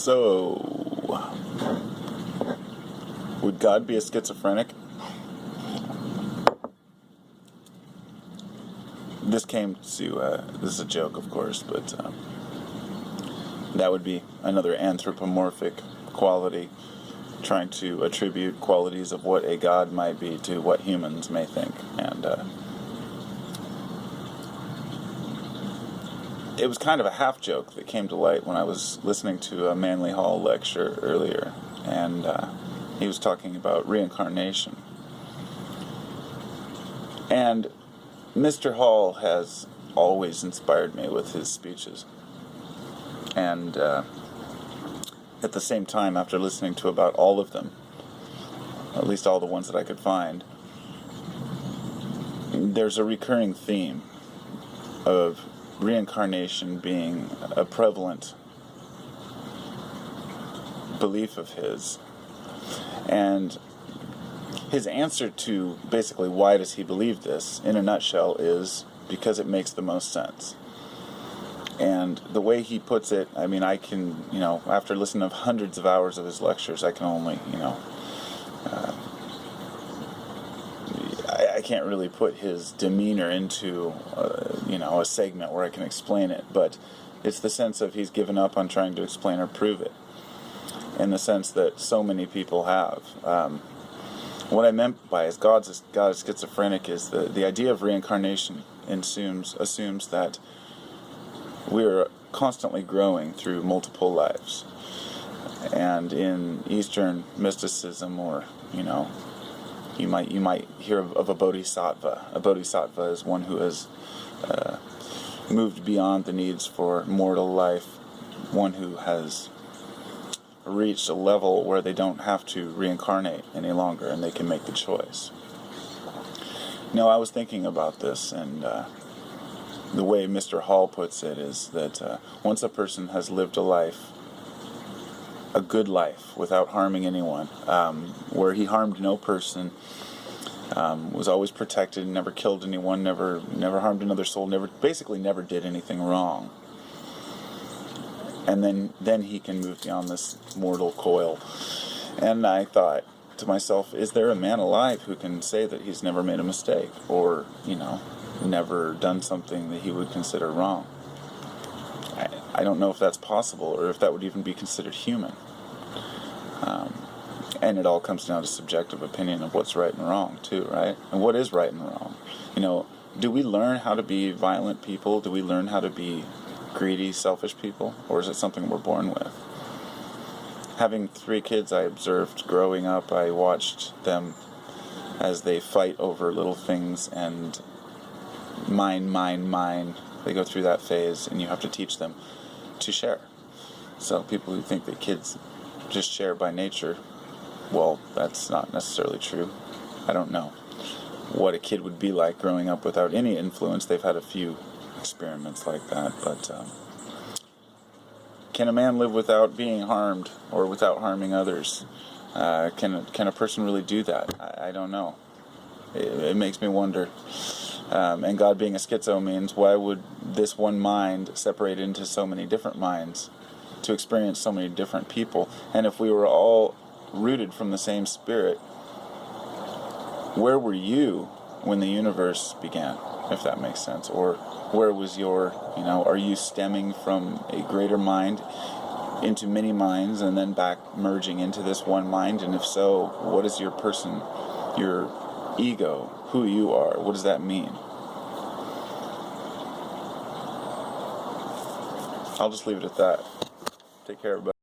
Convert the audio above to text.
So, would God be a schizophrenic? This came to, this is a joke, of course, but that would be another anthropomorphic quality, trying to attribute qualities of what a god might be to what humans may think. And it was kind of a half joke that came to light when I was listening to a Manly Hall lecture earlier, and he was talking about reincarnation. And Mr. Hall has always inspired me with his speeches. And at the same time, after listening to about all of them, at least all the ones that I could find, there's a recurring theme of reincarnation being a prevalent belief of his. And his answer to basically why does he believe this, in a nutshell, is because it makes the most sense. And the way he puts it, I mean, I can, after listening to hundreds of hours of his lectures, I can only, I can't really put his demeanor into, a segment where I can explain it, but it's the sense of he's given up on trying to explain or prove it, in the sense that so many people have. What I meant by God is schizophrenic is the idea of reincarnation assumes that we're constantly growing through multiple lives. And in Eastern mysticism, or you might hear of a bodhisattva. A bodhisattva is one who has moved beyond the needs for mortal life, one who has reached a level where they don't have to reincarnate any longer and they can make the choice. I was thinking about this, and the way Mr. Hall puts it is that once a person has lived a good life without harming anyone, where he harmed no person, was always protected, never killed anyone, never harmed another soul, basically never did anything wrong. And then he can move beyond this mortal coil. And I thought to myself, is there a man alive who can say that he's never made a mistake, or never done something that he would consider wrong? I don't know if that's possible, or if that would even be considered human. And it all comes down to subjective opinion of what's right and wrong, too, right? And what is right and wrong? Do we learn how to be violent people? Do we learn how to be greedy, selfish people? Or is it something we're born with? Having 3 kids, I observed growing up, I watched them as they fight over little things and mine. They go through that phase, and you have to teach them to share. So people who think that kids just share by nature, well, that's not necessarily true. I don't know what a kid would be like growing up without any influence. They've had a few experiments like that, but can a man live without being harmed or without harming others? Can a person really do that? I don't know. It makes me wonder. And God being a schizo means, why would this one mind separate into so many different minds to experience so many different people? And if we were all rooted from the same spirit, where were you when the universe began, if that makes sense? Or where was your, are you stemming from a greater mind into many minds and then back merging into this one mind? And if so, what is your person, your ego, who you are? What does that mean? I'll just leave it at that. Take care, everybody.